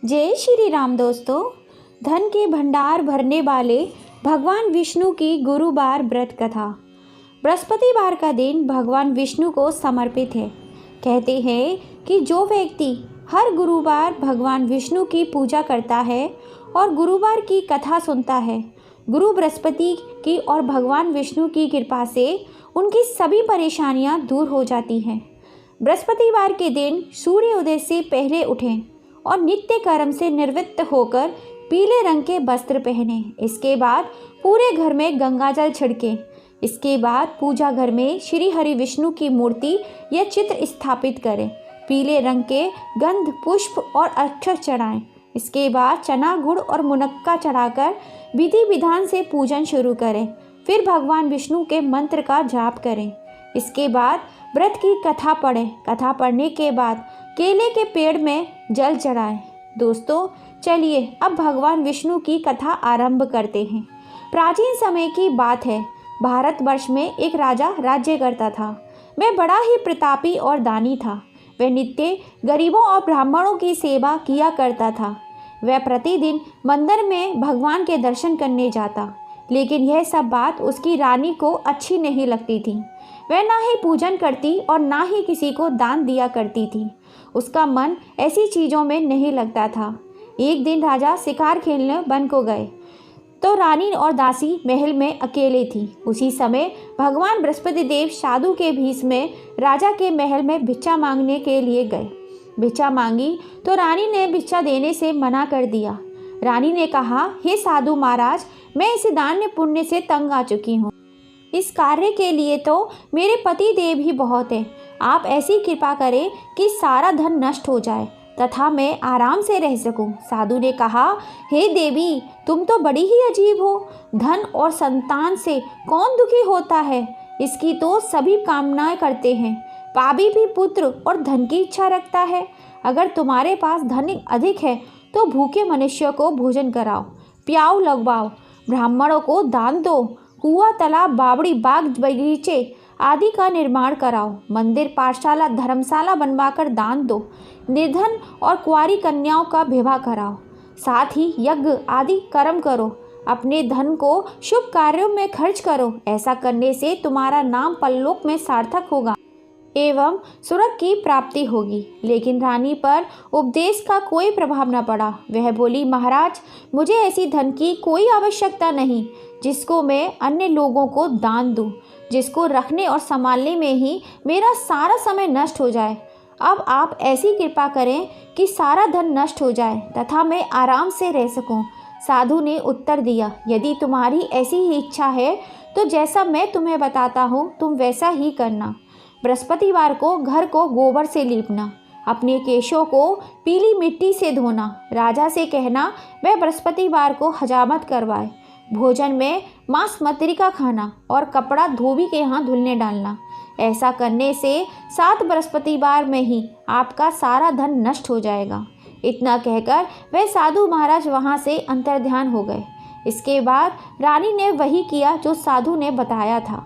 जय श्री राम दोस्तों। धन के भंडार भरने वाले भगवान विष्णु की गुरुवार व्रत कथा। बृहस्पतिवार का दिन भगवान विष्णु को समर्पित है। कहते हैं कि जो व्यक्ति हर गुरुवार भगवान विष्णु की पूजा करता है और गुरुवार की कथा सुनता है, गुरु बृहस्पति की और भगवान विष्णु की कृपा से उनकी सभी परेशानियां दूर हो जाती हैं। बृहस्पतिवार के दिन सूर्य उदय से पहले उठें और नित्य कर्म से निवृत्त होकर पीले रंग के वस्त्र पहने। इसके बाद पूरे घर में गंगाजल छिड़कें। इसके बाद पूजा घर में श्री हरि विष्णु की मूर्ति या चित्र स्थापित करें। पीले रंग के गंध पुष्प और अक्षत चढ़ाएं। इसके बाद चना गुड़ और मुनक्का चढ़ाकर विधि विधान से पूजन शुरू करें। फिर भगवान विष्णु के मंत्र का जाप करें। इसके बाद व्रत की कथा पढ़ें। कथा पढ़ने के बाद केले के पेड़ में जल चढ़ाएं। दोस्तों चलिए अब भगवान विष्णु की कथा आरंभ करते हैं। प्राचीन समय की बात है। भारतवर्ष में एक राजा राज्य करता था। वह बड़ा ही प्रतापी और दानी था। वह नित्य गरीबों और ब्राह्मणों की सेवा किया करता था। वह प्रतिदिन मंदिर में भगवान के दर्शन करने जाता, लेकिन यह सब बात उसकी रानी को अच्छी नहीं लगती थी। वह ना ही पूजन करती और ना ही किसी को दान दिया करती थी। उसका मन ऐसी चीज़ों में नहीं लगता था। एक दिन राजा शिकार खेलने वन को गए तो रानी और दासी महल में अकेले थी। उसी समय भगवान बृहस्पति देव साधु के भेष में राजा के महल में भिक्षा मांगने के लिए गए। भिक्षा मांगी तो रानी ने भिक्षा देने से मना कर दिया। रानी ने कहा, हे साधु महाराज, मैं इस दान्य पुण्य से तंग आ चुकी हूँ। इस कार्य के लिए तो मेरे पति देव ही बहुत है। आप ऐसी कृपा करें कि सारा धन नष्ट हो जाए तथा मैं आराम से रह सकूं। साधु ने कहा, हे देवी, तुम तो बड़ी ही अजीब हो। धन और संतान से कौन दुखी होता है? इसकी तो सभी कामनाएं करते हैं। पापी भी पुत्र और धन की इच्छा रखता है। अगर तुम्हारे पास धन अधिक है तो भूखे मनुष्यों को भोजन कराओ, प्याऊ लगवाओ, ब्राह्मणों को दान दो, कुआं तालाब बावड़ी बाग बगीचे आदि का निर्माण कराओ, मंदिर पाठशाला धर्मशाला बनवाकर दान दो, निर्धन और कुंवारी कन्याओं का विवाह कराओ, साथ ही यज्ञ आदि कर्म करो, अपने धन को शुभ कार्यों में खर्च करो। ऐसा करने से तुम्हारा नाम परलोक में सार्थक होगा एवं स्वर्ग की प्राप्ति होगी। लेकिन रानी पर उपदेश का कोई प्रभाव न पड़ा। वह बोली, महाराज, मुझे ऐसी धन की कोई आवश्यकता नहीं जिसको मैं अन्य लोगों को दान दूं, जिसको रखने और संभालने में ही मेरा सारा समय नष्ट हो जाए। अब आप ऐसी कृपा करें कि सारा धन नष्ट हो जाए तथा मैं आराम से रह सकूं। साधु ने उत्तर दिया, यदि तुम्हारी ऐसी ही इच्छा है तो जैसा मैं तुम्हें बताता हूँ तुम वैसा ही करना। बृहस्पतिवार को घर को गोबर से लीपना, अपने केशों को पीली मिट्टी से धोना, राजा से कहना वह बृहस्पतिवार को हजामत करवाए, भोजन में मांस मदिरा खाना और कपड़ा धोबी के यहाँ धुलने डालना। ऐसा करने से 7 बृहस्पतिवार में ही आपका सारा धन नष्ट हो जाएगा। इतना कहकर वह साधु महाराज वहाँ से अंतर्ध्यान हो गए। इसके बाद रानी ने वही किया जो साधु ने बताया था।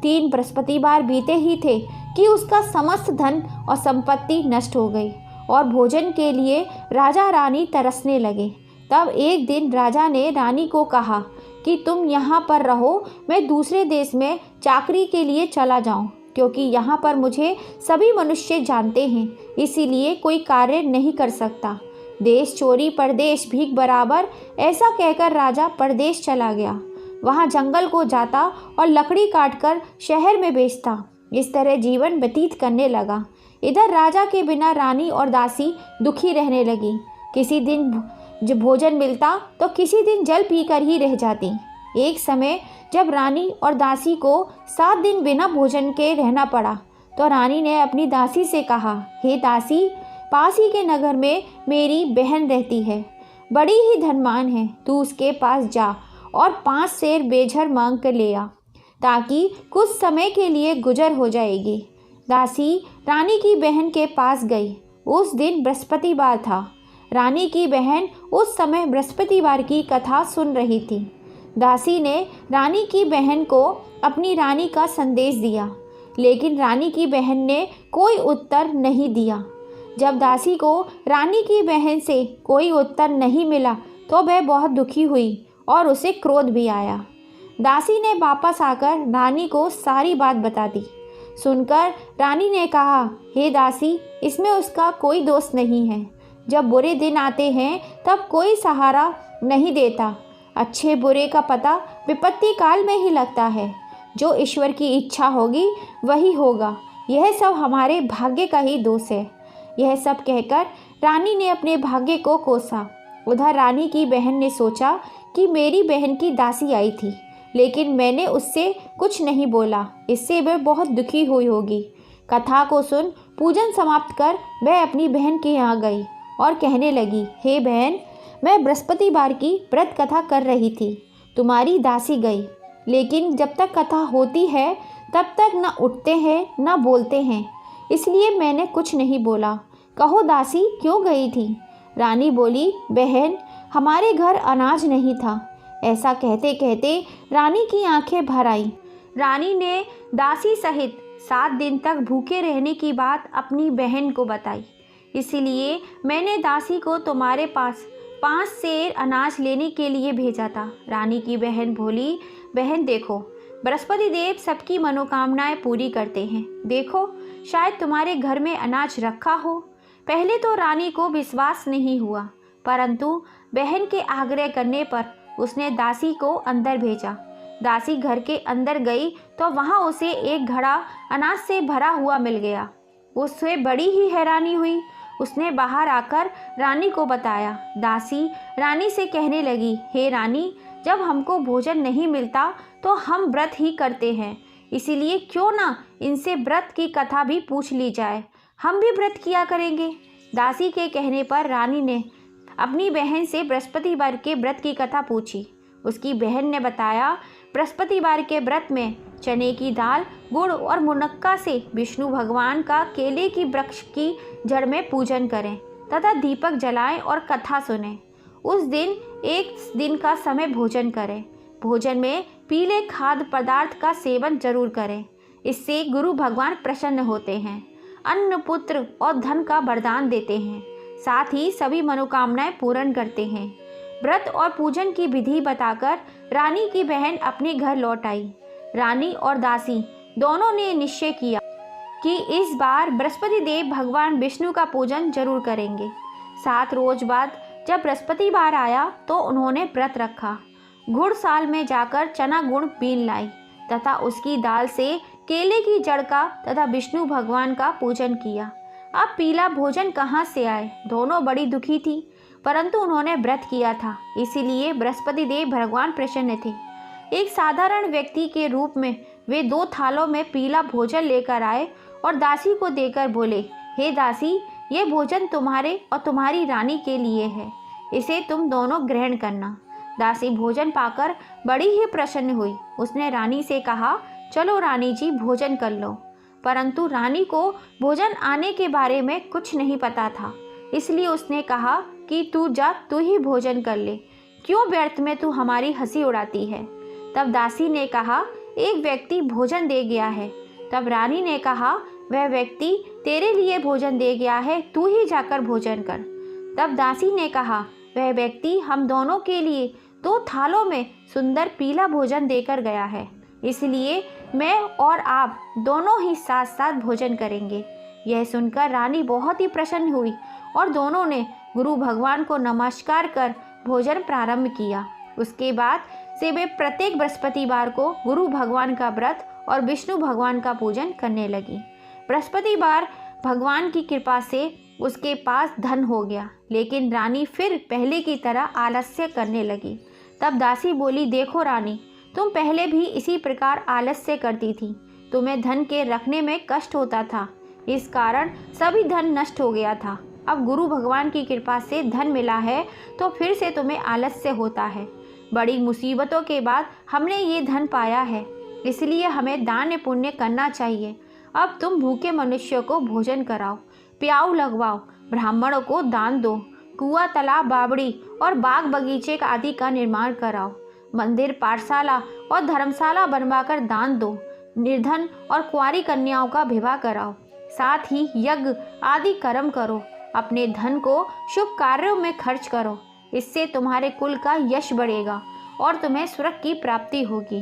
3 बृहस्पतिवार बीते ही थे कि उसका समस्त धन और संपत्ति नष्ट हो गई और भोजन के लिए राजा रानी तरसने लगे। तब एक दिन राजा ने रानी को कहा कि तुम यहाँ पर रहो, मैं दूसरे देश में चाकरी के लिए चला जाऊँ, क्योंकि यहाँ पर मुझे सभी मनुष्य जानते हैं, इसीलिए कोई कार्य नहीं कर सकता। देश चोरी परदेश भीख बराबर, ऐसा कहकर राजा परदेश चला गया। वहाँ जंगल को जाता और लकड़ी काटकर शहर में बेचता। इस तरह जीवन व्यतीत करने लगा। इधर राजा के बिना रानी और दासी दुखी रहने लगी। किसी दिन जब भोजन मिलता तो किसी दिन जल पीकर ही रह जाती। एक समय जब रानी और दासी को 7 दिन बिना भोजन के रहना पड़ा तो रानी ने अपनी दासी से कहा, हे दासी, पास ही के नगर में मेरी बहन रहती है, बड़ी ही धनवान है। तू उसके पास जा और 5 सेर बेझर मांग कर ले आ, ताकि कुछ समय के लिए गुजर हो जाएगी। दासी रानी की बहन के पास गई। उस दिन बृहस्पतिवार था। रानी की बहन उस समय बृहस्पतिवार की कथा सुन रही थी। दासी ने रानी की बहन को अपनी रानी का संदेश दिया, लेकिन रानी की बहन ने कोई उत्तर नहीं दिया। जब दासी को रानी की बहन से कोई उत्तर नहीं मिला तो वह बहुत दुखी हुई और उसे क्रोध भी आया। दासी ने वापस आकर रानी को सारी बात बता दी। सुनकर रानी ने कहा, हे दासी, इसमें उसका कोई दोष नहीं है। जब बुरे दिन आते हैं तब कोई सहारा नहीं देता। अच्छे बुरे का पता विपत्ति काल में ही लगता है। जो ईश्वर की इच्छा होगी वही होगा। यह सब हमारे भाग्य का ही दोष है। यह सब कहकर रानी ने अपने भाग्य को कोसा। उधर रानी की बहन ने सोचा कि मेरी बहन की दासी आई थी, लेकिन मैंने उससे कुछ नहीं बोला, इससे वह बहुत दुखी हुई होगी। कथा को सुन पूजन समाप्त कर वह अपनी बहन के यहाँ गई और कहने लगी, हे बहन, मैं बृहस्पतिवार की व्रत कथा कर रही थी। तुम्हारी दासी गई, लेकिन जब तक कथा होती है तब तक न उठते हैं न बोलते हैं, इसलिए मैंने कुछ नहीं बोला। कहो दासी, क्यों गई थी? रानी बोली, बहन, हमारे घर अनाज नहीं था। ऐसा कहते कहते रानी की आंखें भर आईं। रानी ने दासी सहित 7 दिन तक भूखे रहने की बात अपनी बहन को बताई। इसलिए मैंने दासी को तुम्हारे पास 5 सेर अनाज लेने के लिए भेजा था। रानी की बहन बोली, बहन देखो, बृहस्पति देव सबकी मनोकामनाएं पूरी करते हैं। देखो, शायद तुम्हारे घर में अनाज रखा हो। पहले तो रानी को विश्वास नहीं हुआ, परंतु बहन के आग्रह करने पर उसने दासी को अंदर भेजा। दासी घर के अंदर गई तो वहां उसे एक घड़ा अनाज से भरा हुआ मिल गया। उससे बड़ी ही हैरानी हुई। उसने बाहर आकर रानी को बताया। दासी रानी से कहने लगी, हे रानी, जब हमको भोजन नहीं मिलता तो हम व्रत ही करते हैं, इसीलिए क्यों ना इनसे व्रत की कथा भी पूछ ली जाए, हम भी व्रत किया करेंगे। दासी के कहने पर रानी ने अपनी बहन से बृहस्पतिवार के व्रत की कथा पूछी। उसकी बहन ने बताया, बृहस्पतिवार के व्रत में चने की दाल, गुड़ और मुनक्का से विष्णु भगवान का केले की वृक्ष की जड़ में पूजन करें तथा दीपक जलाएं और कथा सुनें। उस दिन 1 दिन का समय भोजन करें। भोजन में पीले खाद्य पदार्थ का सेवन जरूर करें, इससे गुरु भगवान प्रसन्न होते हैं, अन्न, पुत्र और धन का वरदान देते हैं, साथ ही सभी मनोकामनाएं पूर्ण करते हैं। व्रत और पूजन की विधि बताकर रानी की बहन अपने घर लौट आई। रानी और दासी दोनों ने निश्चय किया कि इस बार बृहस्पति देव भगवान विष्णु का पूजन जरूर करेंगे। 7 रोज बाद जब बृहस्पतिवार आया तो उन्होंने व्रत रखा। घुड़साल में जाकर चना गुड़ बीन लाई तथा उसकी दाल से केले की जड़ का तथा विष्णु भगवान का पूजन किया। अब पीला भोजन कहाँ से आए? दोनों बड़ी दुखी थी, परंतु उन्होंने व्रत किया था, इसीलिए बृहस्पति देव भगवान प्रसन्न थे। एक साधारण व्यक्ति के रूप में वे 2 थालों में पीला भोजन लेकर आए और दासी को देकर बोले, हे दासी, ये भोजन तुम्हारे और तुम्हारी रानी के लिए है, इसे तुम दोनों ग्रहण करना। दासी भोजन पाकर बड़ी ही प्रसन्न हुई। उसने रानी से कहा, चलो रानी जी, भोजन कर लो। परंतु रानी को भोजन आने के बारे में कुछ नहीं पता था, इसलिए उसने कहा कि तू जा, तू ही भोजन कर ले, क्यों व्यर्थ में तू हमारी हंसी उड़ाती है। तब दासी ने कहा, एक व्यक्ति भोजन दे गया है। तब रानी ने कहा, वह व्यक्ति तेरे लिए भोजन दे गया है, तू ही जाकर भोजन कर। तब दासी ने कहा, वह व्यक्ति हम दोनों के लिए 2 थालों में सुंदर पीला भोजन देकर गया है, इसलिए मैं और आप दोनों ही साथ साथ भोजन करेंगे। यह सुनकर रानी बहुत ही प्रसन्न हुई और दोनों ने गुरु भगवान को नमस्कार कर भोजन प्रारंभ किया। उसके बाद से वे प्रत्येक बृहस्पतिवार को गुरु भगवान का व्रत और विष्णु भगवान का पूजन करने लगी। बृहस्पतिवार भगवान की कृपा से उसके पास धन हो गया, लेकिन रानी फिर पहले की तरह आलस्य करने लगी। तब दासी बोली, देखो रानी, तुम पहले भी इसी प्रकार आलस्य करती थी, तुम्हें धन के रखने में कष्ट होता था, इस कारण सभी धन नष्ट हो गया था। अब गुरु भगवान की कृपा से धन मिला है तो फिर से तुम्हें आलस्य होता है। बड़ी मुसीबतों के बाद हमने ये धन पाया है, इसलिए हमें दान पुण्य करना चाहिए। अब तुम भूखे मनुष्यों को भोजन कराओ, प्याऊ लगवाओ, ब्राह्मणों को दान दो, कुआं, तालाब, बावड़ी और बाग बगीचे आदि का निर्माण कराओ, मंदिर, पाठशाला और धर्मशाला बनवाकर दान दो, निर्धन और कुंवारी कन्याओं का विवाह कराओ, साथ ही यज्ञ आदि कर्म करो। अपने धन को शुभ कार्यों में खर्च करो। इससे तुम्हारे कुल का यश बढ़ेगा और तुम्हें स्वर्ग की प्राप्ति होगी।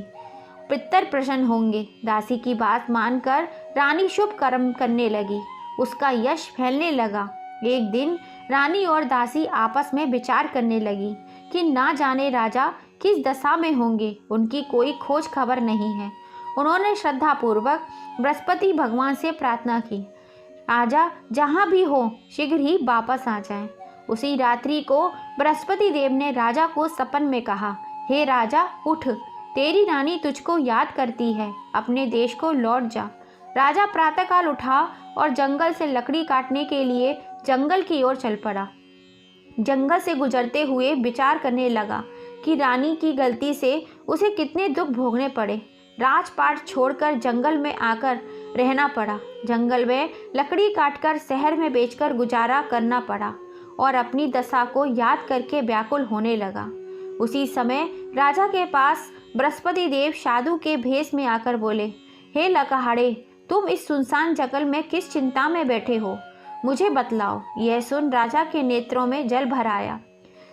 पितर प्रसन्न होंगे। दासी की बात मानकर रानी शुभ कर्म करने लगी। उसका यश फैलने लगा। एक दिन रानी और दासी आपस में विचार करने लगी कि ना जाने राजा किस दशा में होंगे, उनकी कोई खोज खबर नहीं है। उन्होंने श्रद्धापूर्वक बृहस्पति भगवान से प्रार्थना की, राजा जहाँ भी हो शीघ्र ही वापस आ जाएं। उसी रात्रि को बृहस्पति देव ने राजा को सपन में कहा, हे राजा उठ, तेरी रानी तुझको याद करती है, अपने देश को लौट जा। राजा प्रातःकाल उठा और जंगल से लकड़ी काटने के लिए जंगल की ओर चल पड़ा। जंगल से गुजरते हुए विचार करने लगा कि रानी की गलती से उसे कितने दुख भोगने पड़े। राजपाट छोड़कर जंगल में आकर रहना पड़ा। जंगल में लकड़ी काटकर शहर में बेचकर गुजारा करना पड़ा और अपनी दशा को याद करके व्याकुल होने लगा। उसी समय राजा के पास बृहस्पति देव साधु के भेष में आकर बोले, हे लकहाड़े, तुम इस सुनसान जंगल में किस चिंता में बैठे हो, मुझे बतलाओ। यह सुन राजा के नेत्रों में जल भर आया।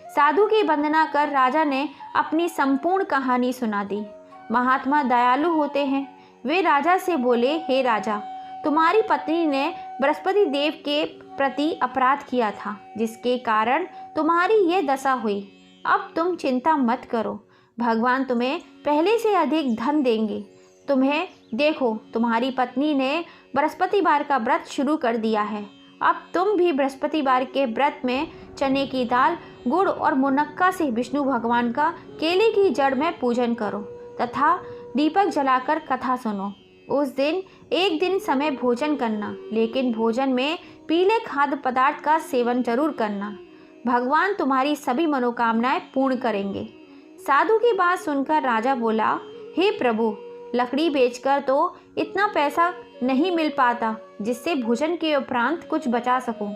साधु की वंदना कर राजा ने अपनी संपूर्ण कहानी सुना दी। महात्मा दयालु होते हैं। वे राजा से बोले, हे राजा, तुम्हारी पत्नी ने बृहस्पति देव के प्रति अपराध किया था, जिसके कारण तुम्हारी ये दशा हुई। अब तुम चिंता मत करो, भगवान तुम्हें पहले से अधिक धन देंगे। तुम्हें देखो, तुम्हारी पत्नी ने बृहस्पतिवार का व्रत शुरू कर दिया है। अब तुम भी बृहस्पतिवार के व्रत में चने की दाल, गुड़ और मुनक्का से विष्णु भगवान का केले की जड़ में पूजन करो तथा दीपक जलाकर कथा सुनो। उस दिन एक दिन समय भोजन करना, लेकिन भोजन में पीले खाद्य पदार्थ का सेवन जरूर करना। भगवान तुम्हारी सभी मनोकामनाएं पूर्ण करेंगे। साधु की बात सुनकर राजा बोला, हे प्रभु, लकड़ी बेचकर तो इतना पैसा नहीं मिल पाता जिससे भोजन के उपरांत कुछ बचा सकूं।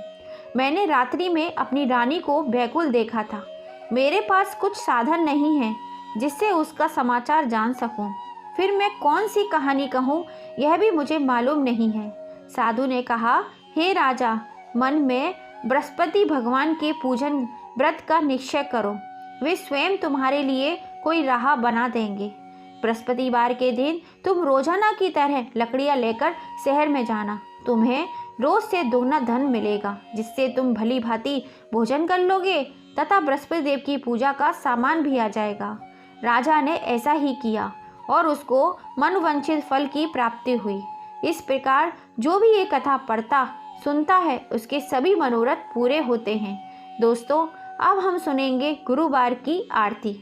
मैंने रात्रि में अपनी रानी को व्याकुल देखा था। मेरे पास कुछ साधन नहीं है जिससे उसका समाचार जान सकूं। फिर मैं कौन सी कहानी कहूं, यह भी मुझे मालूम नहीं है। साधु ने कहा, हे राजा, मन में बृहस्पति भगवान के पूजन व्रत का निश्चय करो। वे स्वयं तुम्हारे लिए कोई राह बना देंगे। बृहस्पतिवार के दिन तुम रोजाना की तरह लकड़ियां लेकर शहर में जाना। तुम्हें रोज से दोगुना धन मिलेगा, जिससे तुम भली भांति भोजन कर लोगे तथा बृहस्पति देव की पूजा का सामान भी आ जाएगा। राजा ने ऐसा ही किया और उसको मनोवांछित फल की प्राप्ति हुई। इस प्रकार जो भी ये कथा पढ़ता सुनता है, उसके सभी मनोरथ पूरे होते हैं। दोस्तों, अब हम सुनेंगे गुरुवार की आरती।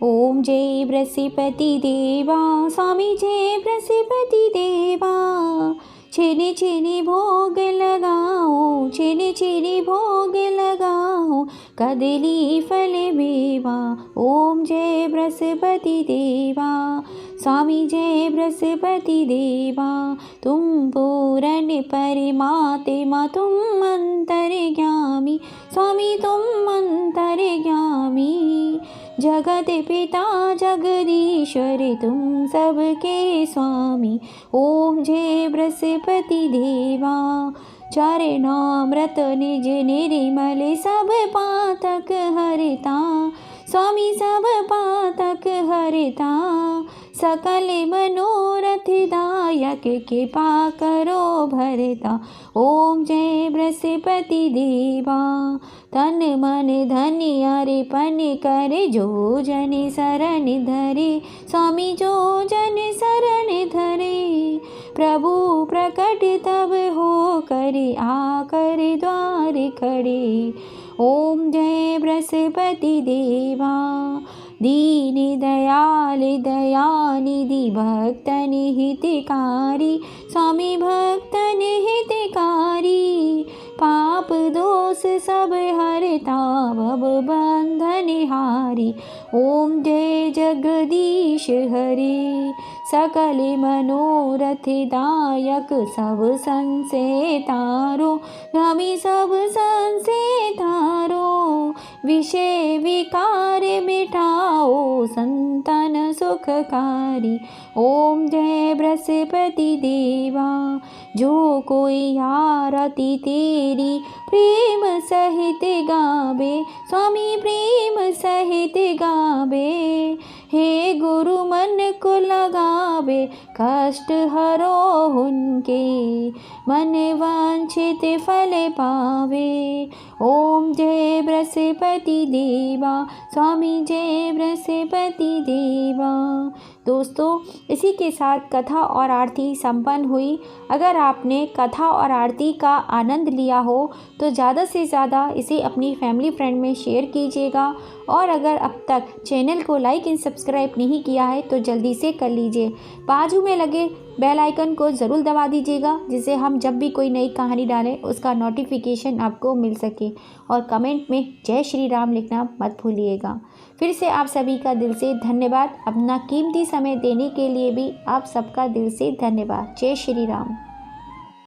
ओम जय बृहस्पति देवा, स्वामी जय बृहस्पति देवा। छेने छेने भोग लगाओ, छेने छेने भोग लगाओ, कदली फल मेवा। ओम जय बृहस्पति देवा, स्वामी जय बृहस्पति देवा। तुम पूर्ण परमात्मा, तुम अंतर्यामी, स्वामी तुम अंतर्यामी। जगत पिता जगदीश्वर, तुम सबके स्वामी। ओम जय बृहस्पति देवा। चरणामृत निज निर्मल, सब पातक हरता, स्वामी सब पातक हरता। सकल मनोरथ दायक, कृपा करो भरता। ओम जय बृहस्पति देवा। तन मन धन अर्पण कर, जो जन शरण धरे, स्वामी जो जन शरण धरे। प्रभु प्रकट तब हो कर, आकर द्वार खड़े। ओम जय बृहस्पति देवा। दीन दयाल दयानिधि, भक्तन हितकारी, स्वामी भक्तन हितकारी। पाप दोष सब हरता, भव बंधन हारी। ओम जय जगदीश हरे। सकल मनोरथ दायक, सब संशय तारो, स्वामी सब संशय तारो। विषय विकार मिटाओ, संतन सुखकारी। ओम जय बृहस्पति देवा, जो कोई आरती तेरी प्रेम सहित गावे, स्वामी प्रेम सहित गावे। हे गुरु मन को लगावे, कष्ट हरो उनके, मन वांछित फल पावे। ओम जय बृहस्पति देवा, स्वामी जय बृहस्पति देवा। दोस्तों, इसी के साथ कथा और आरती संपन्न हुई। अगर आपने कथा और आरती का आनंद लिया हो तो ज़्यादा से ज़्यादा इसे अपनी फैमिली फ्रेंड में शेयर कीजिएगा, और अगर अब तक चैनल को लाइक एंड सब्सक्राइब नहीं किया है तो जल्दी से कर लीजिए। बाजू में लगे बेल आइकन को ज़रूर दबा दीजिएगा, जिससे हम जब भी कोई नई कहानी डालें उसका नोटिफिकेशन आपको मिल सके। और कमेंट में जय श्री राम लिखना मत भूलिएगा। फिर से आप सभी का दिल से धन्यवाद। अपना कीमती समय देने के लिए भी आप सबका दिल से धन्यवाद। जय श्री राम।